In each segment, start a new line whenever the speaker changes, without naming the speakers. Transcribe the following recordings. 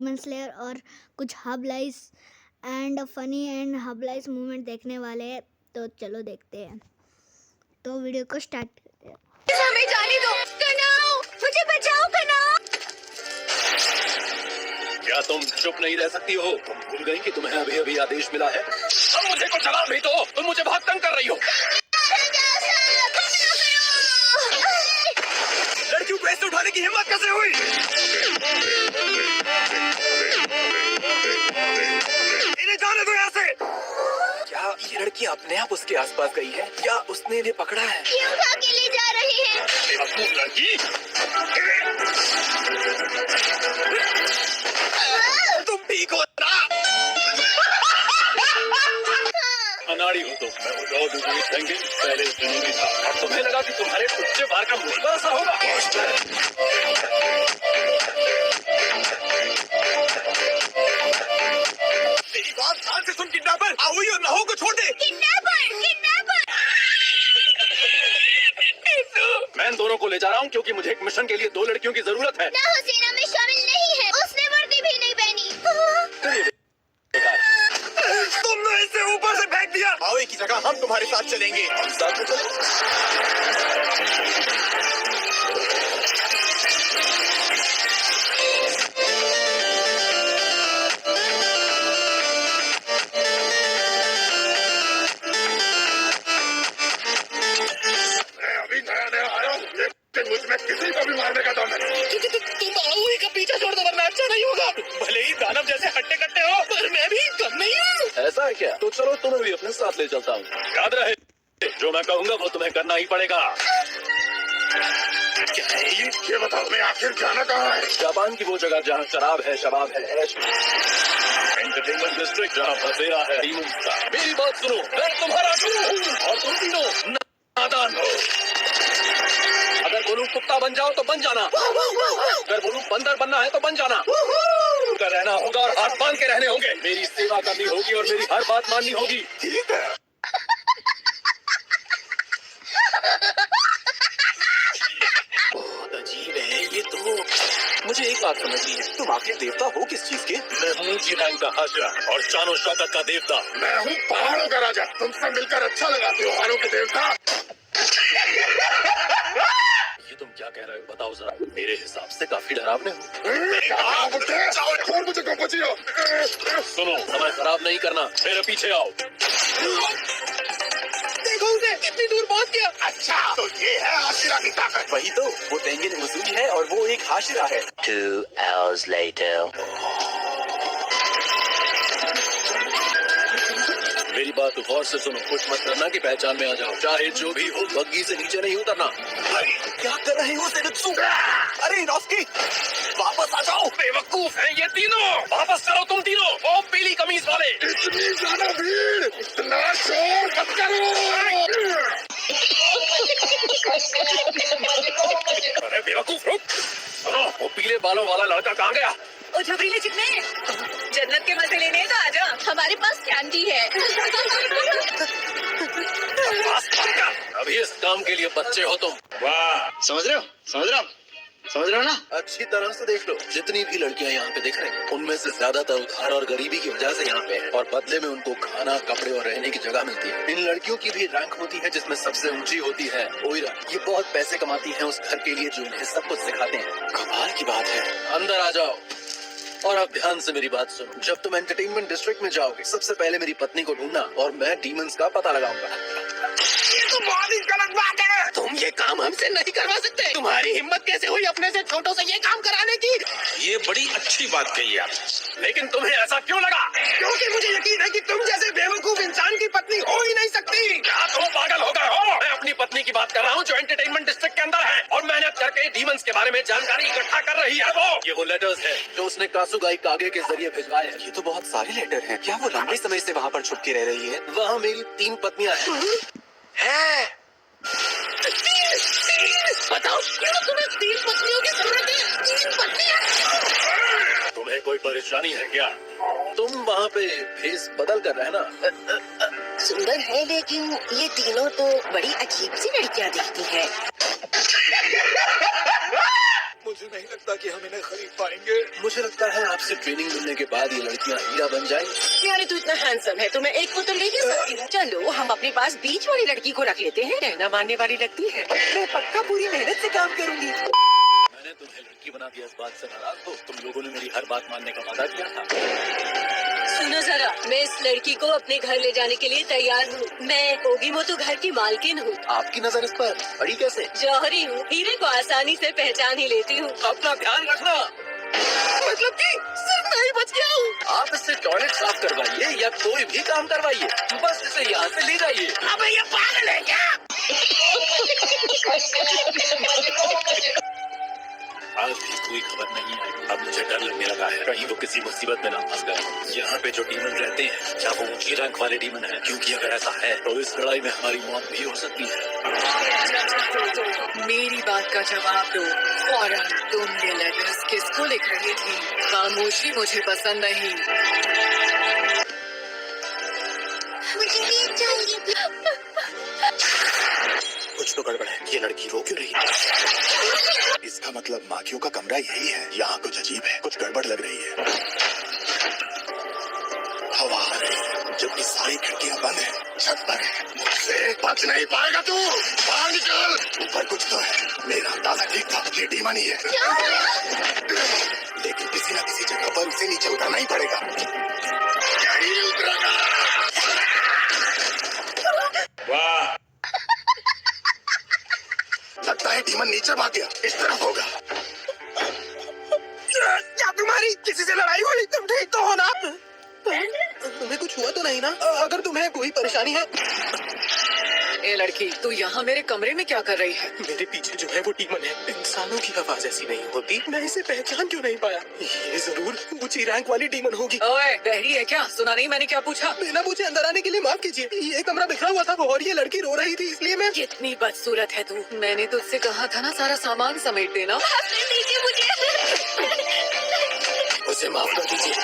Daemon slayer और कुछ हबलाइस and funny and हबलाइस movement देखने वाले हैं। तो चलो देखते हैं। तो वीडियो को स्टार्ट करते हैं।
हमें जाने दो कनाओ, मुझे बचाओ कनाओ।
क्या तुम चुप नहीं रह सकती हो? तुम भूल गई कि तुम्हें अभी अभी आदेश मिला है। अब मुझे कुछ जवाब भी दो, तुम मुझे बहुत तंग कर रही हो। लड़कियों को ऐसे उठाने की हिम्मत कैसे हुई? इन्हें जाने दो यहाँ से। क्या ये लड़की अपने आप उसके आसपास गई है या उसने इन्हें पकड़ा है?
क्यों उठा के ले जा रही है?
बेवकूफ लड़की, तुम ठीक हो ना? अनाड़ी हो तो मैं वो दूसरी थैंकिंग पहले सुनी भी था और तुम्हें लगा कि तुम्हारे उच्चे बार का मुझ पर असर होगा। मेरी बात ध्यान से सुन किडनैपर, आओ और नहो को छोड़ दे।
Kidnapper, kidnapper.
मैं इन दोनों को ले जा रहा हूँ क्योंकि मुझे एक मिशन के लिए 2 लड़कियों की जरूरत है।
ना सेना में शामिल नहीं है, उसने वर्दी भी नहीं पहनी।
तुमने इसे ऊपर से फेंक दिया। आओ की जगह हम तुम्हारे साथ चलेंगे। हम साथ में चलो। मैं अभी नया नया आया हूँ, लेकिन मुझ में किसी को भी मारने का दम है। तुम आओ का पीछा छोड़ दो वरना अच्छा नहीं होगा। भले ही दानव जैसे हट्टे कट्टे हो पर मैं भी कम नहीं हूँ। ऐसा है क्या? तो चलो तुम्हें भी अपने साथ ले चलता हूँ। याद रहे, जो मैं कहूँगा वो तुम्हें करना ही पड़ेगा। क्या है ये बताओ, मैं आखिर जाना कहाँ है? जापान की वो जगह जहाँ शराब है, शबाब है, ऐश एंटरटेनमेंट डिस्ट्रिक्ट जहाँ बसेरा है डीमंस का। मेरी बात सुनो, मैं तुम्हारा गुरु हूँ और तुम तीनों नादान हो। अगर बोलूं कुत्ता बन जाओ तो बन जाना, अगर बोलूं बंदर बनना है तो बन जाना। कर रहना होगा और हाथ बांध के रहने होंगे। मेरी सेवा करनी होगी और मेरी हर बात माननी होगी। ठीक है। बहुत अजीब है ये तो। मुझे एक बात समझनी है, तुम आखिर देवता हो किस चीज के? मैं हूँ जीरांग का हाजरा और शानो शौकत का देवता। मैं हूँ पहाड़ों का राजा। तुमसे मिलकर अच्छा लगा, त्योहारों के देवता। ये तुम क्या कह रहे हो बताओ जरा। मेरे हिसाब से काफी डरावने हो। सुनो, समय खराब नहीं करना, मेरे पीछे आओ। देखो उसे कितनी दूर पहुंच गया। अच्छा तो ये है हाशिरा की ताकत। वही तो, वो तेंगिन उसूली है और वो एक हाशिरा है।
2 hours later.
मेरी बात गौर से सुनो, कुछ मत करना कि पहचान में आ जाओ। चाहे जो भी हो, बग्गी से नीचे नहीं उतरना। अरे क्या कर रहे हो सेनुत्सु? अरे इनोस्की, वापस आ जाओ। बेवकूफ हैं ये तीनों। वापस चलो तुम तीनों, ओ पीली कमीज वाले। इतनी ज्यादा भीड़, इतना शोर मत करो। अरे बेवकूफ रुक। सुनो, वो पीले बालों वाला लड़का कहाँ गया?
ओ झबरीले चिकने, जन्नत के मजे लेने तो आजा, हमारे पास कैंडी है।
अभी इस काम के लिए बच्चे हो तुम। वाह,
समझ रहे हो? समझ रहे हो ना?
अच्छी तरह से देख लो, जितनी भी लड़कियां यहाँ पे दिख रही हैं, उनमें से ज्यादातर उधार और गरीबी की वजह से यहाँ पे हैं और बदले में उनको खाना, कपड़े और रहने की जगह मिलती है। इन लड़कियों की भी रैंक होती है जिसमें सबसे ऊंची होती है ओइरा। ये बहुत पैसे कमाती हैं उस घर के लिए जो इन्हें सब कुछ सिखाते हैं। कमाल की बात है। अंदर आ जाओ और अब ध्यान से मेरी बात सुनो। जब तुम एंटरटेनमेंट डिस्ट्रिक्ट में जाओगे, सबसे पहले मेरी पत्नी को ढूंढना और मैं डीमंस का पता लगाऊंगा। ये तो बहुत ही गलत बात है। तुम ये काम हमसे नहीं करवा सकते। तुम्हारी हिम्मत कैसे हुई अपने से छोटों से ये काम कराने की?
ये बड़ी अच्छी बात कही आप।
लेकिन तुम्हें ऐसा क्यों लगा?
क्योंकि मुझे यकीन है कि तुम जैसे बेवकूफ इंसान की पत्नी हो ही नहीं सकती।
क्या तुम पागल हो गए हो? मैं अपनी पत्नी की बात कर रहा हूँ जो एंटरटेनमेंट डिस्ट्रिक्ट के अंदर है और मेहनत करके डीमंस के बारे में जानकारी इकट्ठा कर रही है। वो लेटर्स है जो उसने कासुगाई कागे के जरिए भिजवाए हैं।
ये तो बहुत सारे लेटर हैं। क्या वो लंबे समय से वहाँ पर छुप के रह रही है?
वहाँ मेरी 3 पत्नियां हैं।
बताओ क्यों तुम्हें 3 पत्नियों की जरूरत है? 3 पत्नियां?
तुम्हें कोई परेशानी है क्या? तुम वहाँ पे भेस बदल कर रहना।
सुंदर है लेकिन ये तीनों तो बड़ी अजीब सी लड़कियां दिखती हैं।
मुझे नहीं लगता कि हम इन्हें खरीद पाएंगे। मुझे लगता है आपसे ट्रेनिंग मिलने के बाद ये लड़कियां हीरा बन जाएंगी।
यानी तू इतना हैंडसम है तो मैं एक बोतल ले सकती हूँ। चलो हम अपने पास बीच वाली लड़की को रख लेते हैं, कहना मानने वाली लगती है। मैं पक्का पूरी मेहनत से काम करूंगी।
मैंने तुम्हें लड़की बना दिया, इस बात से नाराज हो? तुम लोगों ने मेरी हर बात मानने का वादा किया था।
सुनो जरा, मैं इस लड़की को अपने घर ले जाने के लिए तैयार हूँ। मैं ओगीमोतो घर की मालकिन हूँ।
आपकी नजर इस पर पड़ी कैसे?
जौहरी हूँ, हीरे को आसानी से पहचान ही लेती हूँ।
अपना ध्यान रखना।
मतलब कि सिर्फ मैं ही बच गया हूँ।
आप इससे टॉयलेट साफ करवाइए या कोई भी काम करवाइए, बस इसे यहाँ से ले जाइए।
अबे ये पागल है क्या?
आज भी कोई खबर नहीं आई। अब मुझे डर लगने लगा है कहीं वो किसी मुसीबत में ना फंस गए। यहाँ पे जो डीमन रहते हैं क्या वो ऊंची रैंक वाले डीमन हैं? क्योंकि अगर ऐसा है तो इस लड़ाई में हमारी मौत भी हो सकती है।
मेरी बात का जवाब दो फौरन। तुम ये लेटर्स किसको लिख रही थी? खामोशी मुझे पसंद नहीं।
मुझे भी चाहिए।
कुछ तो गड़बड़ है। ये लड़की रो क्यों रही है? इसका मतलब माखियों का कमरा यही है। यहाँ कुछ अजीब है, कुछ गड़बड़ लग रही है। हवा आ रही है जबकि सारी खिड़कियाँ बंद है। छत पर है, मुझसे बच नहीं पाएगा तू। बाहर निकल। ऊपर कुछ तो है। मेरा अंदाजा ठीक था, ये डीमन ही है। लेकिन किसी न किसी जगह पर उसे नीचे उतरना ही पड़ेगा। यही उतरेगा। वाह, लगता है डीमन नीचे भाग गया। इस तरफ होगा।
क्या तुम्हारी किसी से लड़ाई हुई? तुम ठीक तो हो ना? तुम्हें कुछ हुआ तो नहीं ना? अगर तुम्हें कोई परेशानी है।
ए लड़की, तू यहाँ मेरे कमरे में क्या कर रही है?
मेरे पीछे जो है वो डीमन है। इंसानों की आवाज ऐसी नहीं होती। मैं इसे पहचान क्यों नहीं पाया? ये जरूर ऊंची रैंक वाली डीमन होगी।
ओए, बहरी है क्या? सुना नहीं मैंने क्या पूछा?
बिना पूछे अंदर आने के लिए माफ कीजिए। ये कमरा बिखरा हुआ था और ये लड़की रो रही थी, इसलिए मैं।
कितनी बदसूरत है तू। मैंने तुझसे कहा था ना सारा सामान समेट देना।
दीजिए मुझे।
उसे माफ कर दीजिए।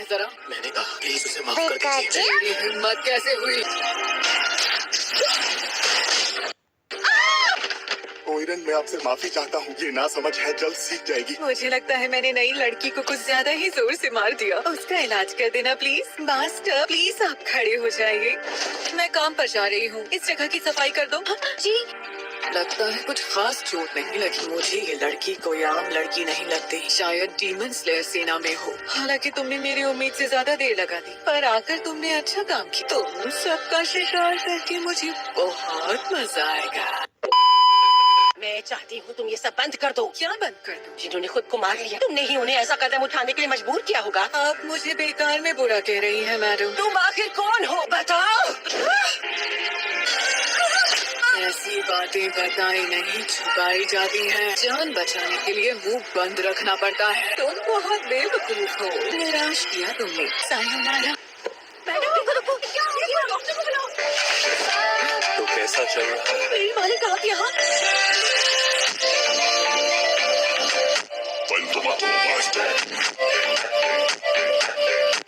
जरा
मैंने कहा प्लीज उसे माफ कर दीजिए।
तेरी हिम्मत कैसे हुई?
ओइरन, मैं आपसे माफी चाहता हूँ। ये ना समझ है, जल्द सीख जाएगी।
मुझे लगता है मैंने नई लड़की को कुछ ज्यादा ही जोर से मार दिया। उसका इलाज कर देना प्लीज। मास्टर प्लीज आप खड़े हो जाइए। मैं काम पर जा रही हूँ, इस जगह की सफाई कर दो। जी। लगता है कुछ खास चोट नहीं लगी। मुझे ये लड़की कोई आम लड़की नहीं लगती। शायद डीमन स्लेयर सेना में हो। हालांकि तुमने मेरी उम्मीद से ज्यादा देर लगा दी, पर आकर तुमने अच्छा काम किया। तुम सबका शिकार करके मुझे बहुत मजा आएगा।
मैं चाहती हूँ तुम ये सब बंद कर दो।
क्या बंद कर दूं?
जिन्होंने खुद को मार लिया, तुमने ही उन्हें ऐसा कदम उठाने के लिए मजबूर किया होगा।
आप मुझे बेकार में बुरा कह रही हैं मैडम।
तुम आखिर कौन हो बताओ?
ऐसी बातें बताई नहीं छुपाई जाती हैं। जान बचाने के लिए मुंह बंद रखना पड़ता है। तुम बहुत बेवकूफ हो। निराश किया तुमने। सायोनारा।
मैडम रुको, क्या हो गया? डॉक्टर को बुलाओ।
तो कैसा चल रहा है?
मेरी मालिक आप यहाँ?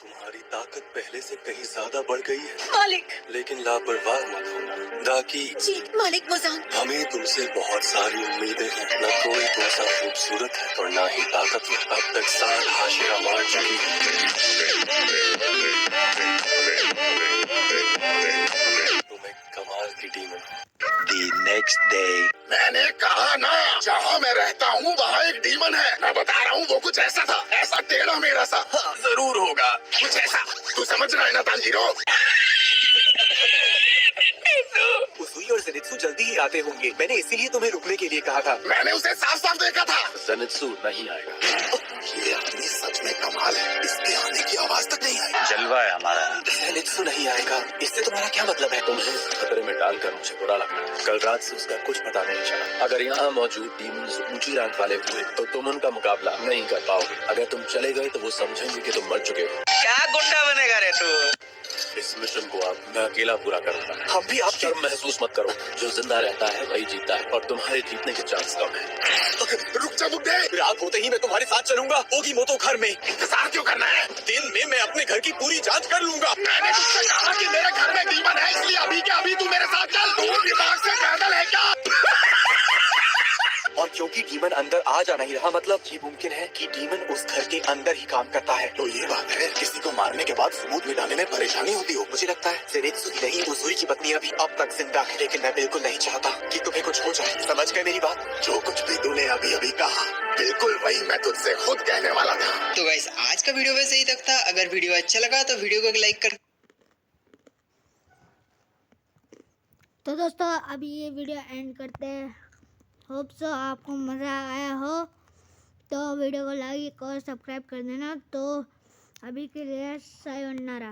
तुम्हारी ताकत पहले से कहीं ज्यादा बढ़ गई है,
मालिक।
लेकिन लापरवाह मत होना दाकी।
जी मालिक मुजान।
हमें तुमसे बहुत सारी उम्मीदें हैं। न कोई तुमसा खूबसूरत है और न ही ताकतवर। अब तक 7 हाशिरा मार चुकी है। तुम एक कमाल की डीमन हो।
The next day.
मैंने कहा ना, जहाँ मैं रहता हूँ वहाँ एक डीमन है। मैं बता रहा हूँ वो कुछ ऐसा था, ऐसा टेढ़ा मेरा सा। हाँ, जरूर होगा कुछ ऐसा। तू समझ रहा है ना तांजीरो?
उजुई और ज़ेनित्सु जल्दी ही आते होंगे। मैंने इसीलिए तुम्हें रुकने के लिए कहा था।
मैंने उसे साफ साफ देखा था। ज़ेनित्सु नहीं आएगा। ये आदमी सच में कमाल है। इसके आने की आवाज तक नहीं आई।
जलवा है हमारा।
ज़ेनित्सु नहीं आएगा, इससे तुम्हारा क्या मतलब है?
तुम्हें खतरे में डालकर मुझे बुरा लगा। कल रात से उसका कुछ पता नहीं चला। अगर यहाँ मौजूद डीमंस ऊंची रैंक वाले हुए तो तुम उनका मुकाबला नहीं कर पाओगे। अगर तुम चले गए तो वो समझेंगे कि तुम मर चुके हो।
क्या गुंडा बनेगा रे तू?
इस मिशन को अब मैं अकेला पूरा करूंगा।
हम भी आप
शर्म महसूस मत करो, जो जिंदा रहता है वही जीता है और तुम्हारे जीतने के चांस कम है।
रुक जा बुड्ढे, रात होते ही मैं तुम्हारे साथ चलूंगा ओगी मोतो घर में। इंतजार क्यों करना है? दिन में मैं अपने घर की पूरी जांच कर लूंगा। मैंने तुझसे कहा कि मेरे घर में डीमन है, इसलिए अभी के अभी तू मेरे साथ चल। तू दिमाग से पैदल है क्या? और क्योंकि डीमन अंदर आ जा नहीं रहा, मतलब ये मुमकिन है कि डीमन उस घर के अंदर ही काम करता है। तो ये बात है, किसी को मारने के बाद सबूत मिटाने में परेशानी होती हो। मुझे लगता है ज़ेनित्सु की नहीं, उज़ुई की पत्नी अभी अब तक जिंदा है, लेकिन मैं बिल्कुल नहीं चाहता कि तुम्हें कुछ हो जाए। समझ गए मेरी बात? जो कुछ भी तूने अभी अभी कहा, बिल्कुल वही मैं तुझसे खुद कहने वाला था।
तो गाइस आज का वीडियो वैसे ही तक था। अगर वीडियो अच्छा लगा तो वीडियो को लाइक कर।
तो दोस्तों अभी ये वीडियो एंड करते हैं। होप सो आपको मज़ा आया हो, तो वीडियो को लाइक और सब्सक्राइब कर देना। तो अभी के लिए सायोनारा।